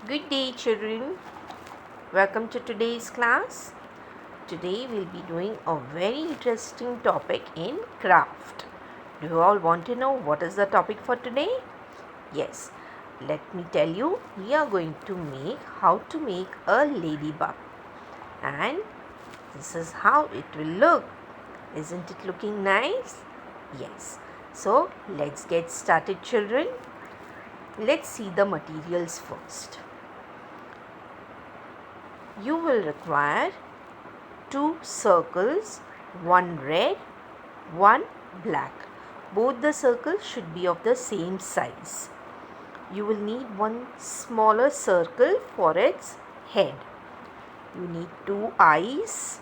Good day, children. Welcome to today's class. Today we'll be doing a very interesting topic in craft. Do you all want to know what is the topic for today? Yes, let me tell you, we are going to make how to make a ladybug. And this is how it will look. Isn't it looking nice? Yes. So let's get started, children. Let's see the materials first. You will require 2 circles, one red, one black. Both the circles should be of the same size. You will need one smaller circle for its head. You need 2 eyes.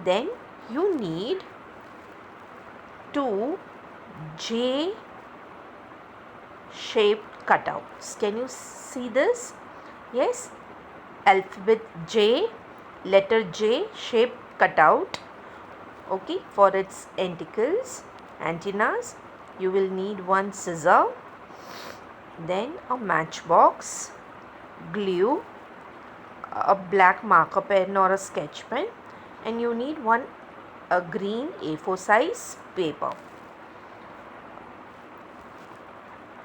Then you need 2 J shaped cutouts. Can you see this? Yes. Alphabet J, letter J shape cutout, okay, for its antennas. You will need one scissor, then a matchbox, glue, a black marker pen or a sketch pen, and you need a green A4 size paper.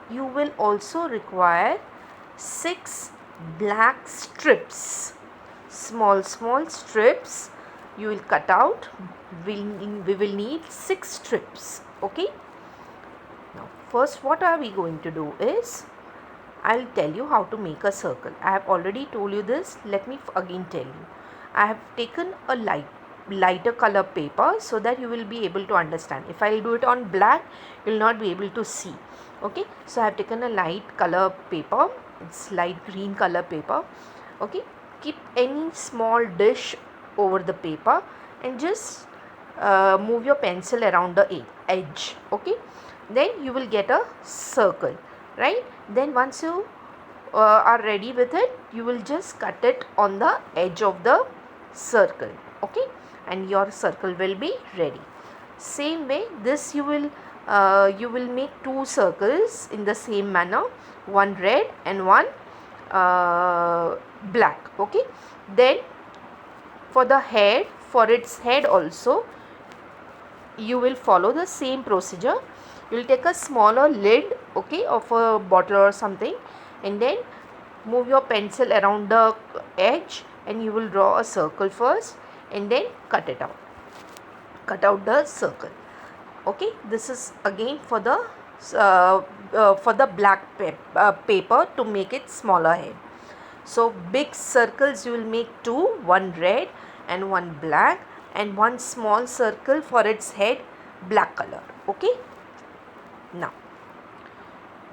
You will also require 6 black strips, small strips you will cut out. We will need 6 strips. Okay, now first what are we going to do is I'll tell you how to make a circle. I have already told you this. Let me again tell you. I have taken a lighter color paper so that you will be able to understand. If I'll do it on black, you will not be able to see. Okay, so I have taken a light color paper. It's light green color paper. Okay, keep any small dish over the paper and just move your pencil around the edge. Okay, then you will get a circle, right? Then once you are ready with it, you will just cut it on the edge of the circle. Okay, and your circle will be ready. Same way, this you will make 2 circles in the same manner, one red and one black. Okay, then for its head also you will follow the same procedure. You will take a smaller lid, okay, of a bottle or something, and then move your pencil around the edge and you will draw a circle first and then cut out the circle. Okay, this is again for the black paper to make it smaller head. So big circles you will make 2, one red and one black, and one small circle for its head, black color. Okay, now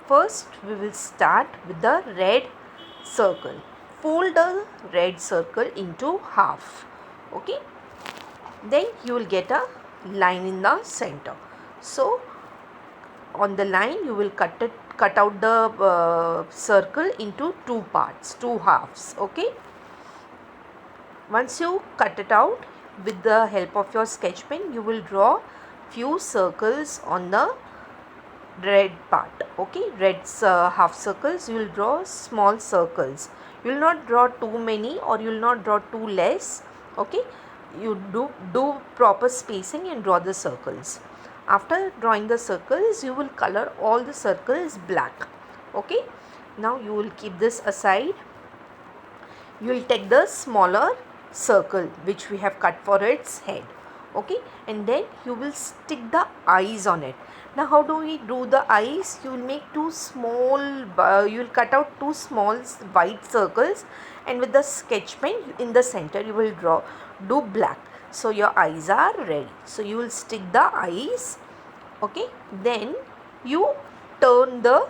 first we will start with the red circle. Fold the red circle into half. Okay, then you will get a line in the center. So on the line you will cut out the circle into 2 parts, 2 halves. Okay, once you cut it out, with the help of your sketch pen you will draw few circles on the red part. Okay, red half circles. You will draw small circles. You will not draw too many or you will not draw too less. Okay, you do proper spacing and draw the circles. After drawing the circles, you will color all the circles black. Okay, now you will keep this aside. You will take the smaller circle which we have cut for its head. Okay, and then you will stick the eyes on it. Now how do we do the eyes? You will make you will cut out 2 small white circles, and with the sketch pen in the center you will do black. So your eyes are ready. So you will stick the eyes. Okay, then you turn the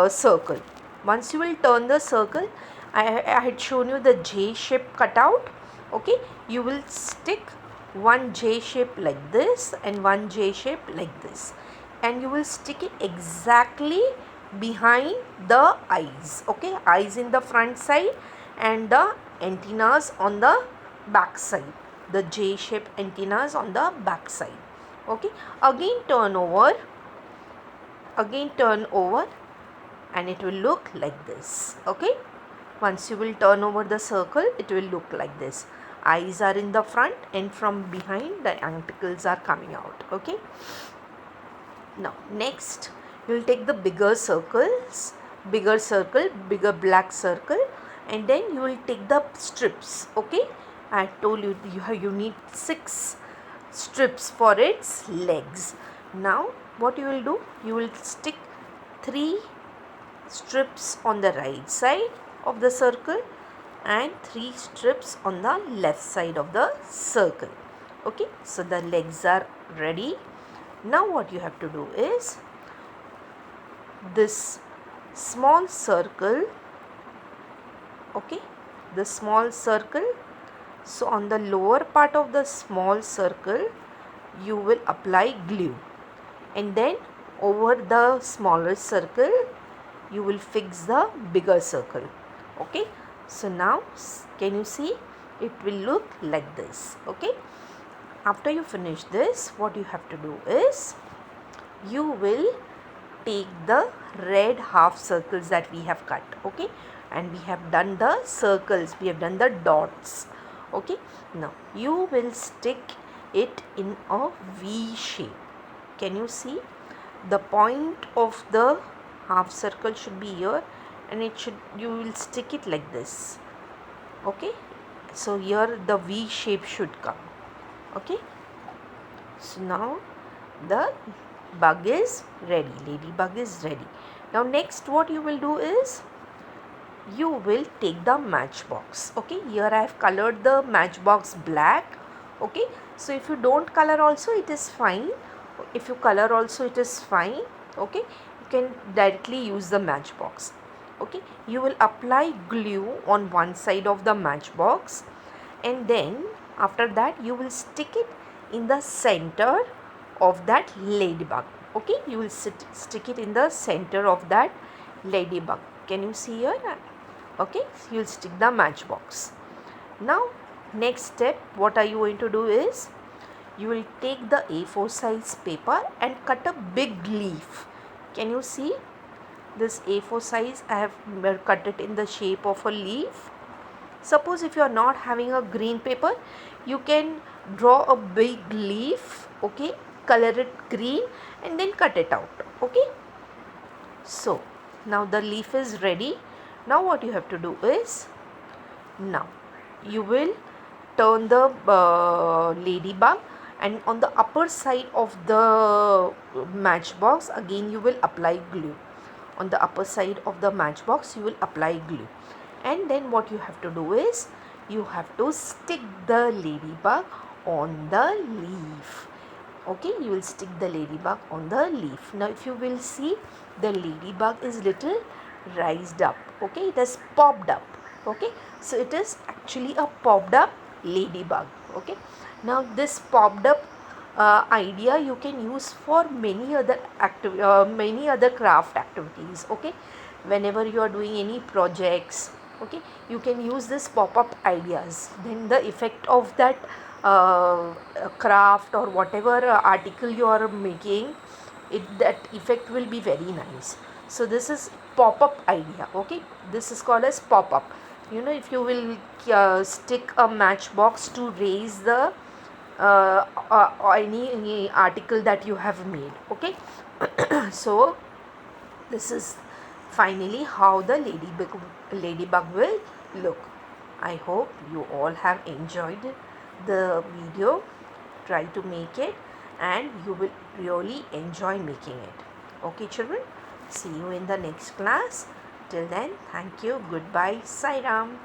circle. Once you will turn the circle, I had shown you the J shape cutout. Okay, you will stick one J shape like this and one J shape like this, and you will stick it exactly behind the eyes. Okay, eyes in the front side and the antennas on the back side, the J shape antennas on the back side. Okay, again turn over and it will look like this. Okay, once you will turn over the circle, it will look like this. Eyes are in the front and from behind the tentacles are coming out. Okay, now next you will take the bigger circles, bigger black circle, and then you will take the strips. Okay, I told you you need 6 strips for its legs. Now what you will do, you will stick 3 strips on the right side of the circle and 3 strips on the left side of the circle. Okay, so the legs are ready. Now what you have to do is this small circle, okay, the small circle, so on the lower part of the small circle you will apply glue, and then over the smaller circle you will fix the bigger circle. Okay, so now can you see, it will look like this. Okay, after you finish this, what you have to do is you will take the red half circles that we have cut. Okay, and we have done the circles, we have done the dots. Okay, now you will stick it in a V shape. Can you see, the point of the half circle should be here, and you will stick it like this. Okay, so here the V shape should come. Okay, so now the bug is ready, ladybug is ready. Now next what you will do is you will take the matchbox. Okay, here I have colored the matchbox black. Okay, so if you don't color also it is fine, if you color also it is fine. Okay, you can directly use the matchbox. Okay, you will apply glue on one side of the matchbox, and then after that you will stick it in the center of that ladybug. Okay, you will stick it in the center of that ladybug. Can you see here? Okay, so you will stick the matchbox. Now next step, what are you going to do is you will take the A4 size paper and cut a big leaf. Can you see this A4 size? I have cut it in the shape of a leaf. Suppose if you are not having a green paper, you can draw a big leaf. Okay, color it green and then cut it out. Okay, so now the leaf is ready. Now what you have to do is, now you will turn the ladybug, and on the upper side of the matchbox again you will apply glue. On the upper side of the matchbox you will apply glue, and then what you have to do is you have to stick the ladybug on the leaf. Okay, you will stick the ladybug on the leaf. Now if you will see, the ladybug is little raised up. Okay, it has popped up. Okay, so it is actually a popped up ladybug. Okay, now this popped up idea you can use for many other craft activities. Okay, whenever you are doing any projects, okay, you can use this pop-up ideas, then the effect of that craft or whatever article you are making, that effect will be very nice. So this is pop-up idea. Okay, this is called as pop-up. You know, if you will stick a matchbox to raise the any article that you have made. Okay, so this is finally how the ladybug will look. I hope you all have enjoyed the video. Try to make it and you will really enjoy making it. Okay children, see you in the next class. Till then, thank you, goodbye, Sai Ram.